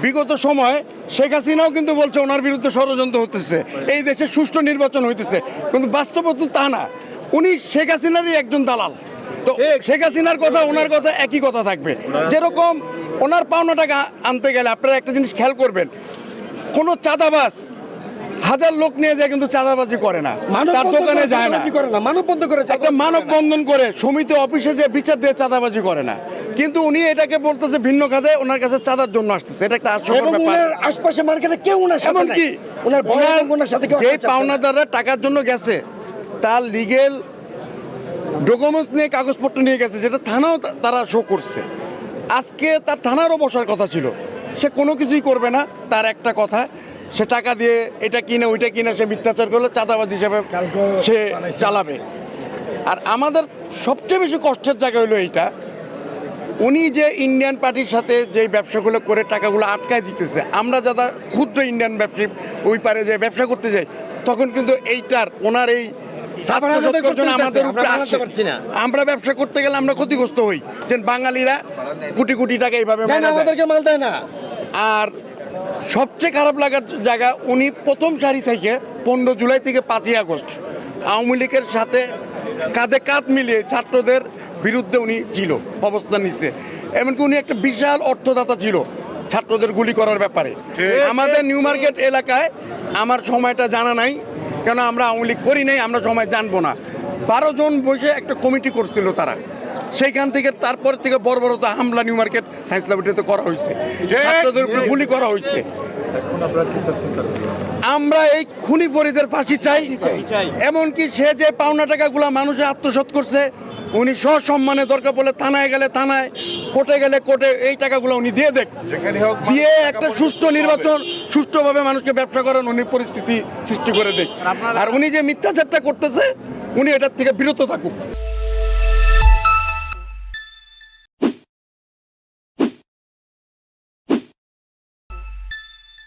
বিগত সময় শেখ হাসিনাও কিন্তু বলছে ওনার বিরুদ্ধে ষড়যন্ত্র হতেছে, এই দেশে সুষ্ঠু নির্বাচন হইতেছে, কিন্তু বাস্তবতা তা না। উনি শেখ হাসিনারই একজন দালাল। তো শেখ হাসিনার কথা ওনার কথা একই কথা থাকবে। যেরকম ওনার পাওনা টাকা আনতে গেলে আপনারা একটা জিনিস খেয়াল করবেন, কোনো চাঁদাবাজ হাজার লোক নিয়ে যায় কিন্তু চাঁদাবাজি করে না, তার দোকানে যায় না, একটা মানববন্ধন করে সমিতি অফিসে যে বিচার দিয়ে চাঁদাবাজি করে না। কিন্তু উনি এটাকে বলতেছে ভিন্ন খাতে ওনার কাছে চাঁদার জন্য আসতেছে, এটা একটা হাস্যকর ব্যাপার। আশপাশে মার্কেটে কেউ ওনার সাথে নাই। এমনকি ওনার সাথে কেউ যে আসতে চাচ্ছে না। পাওনাদাররা টাকার জন্য গেছে তার লিগেল ডকুমেন্টস নিয়ে কাগজপত্র নিয়ে গেছে, যেটা থানাও তারা শো করছে। আজকে তার থানারও বসার কথা ছিল, সে কোনো কিছুই করবে না। তার একটা কথা, সে টাকা দিয়ে এটা কিনে ওইটা কিনে সে মিথ্যাচার করলে চাঁদাবাজ হিসাবে সে চালাবে। আর আমাদের সবচেয়ে বেশি কষ্টের জায়গা হলো এইটা, উনি যে ইন্ডিয়ান পার্টির সাথে যে ব্যবসাগুলো করে টাকাগুলো আটকায় দিতেছে, আমরা যারা ক্ষুদ্র ইন্ডিয়ান ব্যবসায়ী ওই পারে যে ব্যবসা করতে যাই, তখন কিন্তু এইটার ওনার এই আমাদের উপরে আসে। আমরা ব্যবসা করতে গেলে আমরা ক্ষতিগ্রস্ত হই, যে বাঙালিরা কোটি কোটি টাকা এইভাবে আমাদেরকে মাল দেয় না। আর সবচেয়ে খারাপ লাগার জায়গা, উনি প্রথম সারি থেকে 15 জুলাই থেকে 5ই আগস্ট আওয়ামী লীগের সাথে কাঁধে কাঁধ মিলিয়ে ছাত্রদের বিরুদ্ধে উনি ছিল, অবস্থান নিচ্ছে। এমনকি উনি একটা বিশাল অর্থদাতা ছিল ছাত্রদের গুলি করার ব্যাপারে। আমাদের নিউ মার্কেট এলাকায় আমার সময়টা জানা নাই, কেন আমরা আওয়ামী লীগ করি নাই, আমরা সময় জানবো না। 12 জন বসে একটা কমিটি করছিল তারা, সেইখান থেকে তারপর থেকে বর্বরতা হামলা নিউ মার্কেট সায়েন্স ল্যাবরেটরিতে করা হয়েছে, ছাত্রদের উপরে গুলি করা হয়েছে। আমরা এই খুনি ফরিদের ফাঁসি চাই। এমনকি সে যে পাওনা টাকাগুলা মানুষে আত্মসাৎ করছে, উনি সসম্মানে দরকার বলে থানায় গেলে থানায়, কোর্টে গেলে কোর্টে এই টাকাগুলো উনি দিয়ে দেখ, দিয়ে একটা সুষ্ঠু নির্বাচন সুষ্ঠুভাবে মানুষকে ব্যবসা করেন উনি পরিস্থিতি সৃষ্টি করে দেখ। আর উনি যে মিথ্যাচারটা করতেছে উনি এটার থেকে বিরত থাকুক।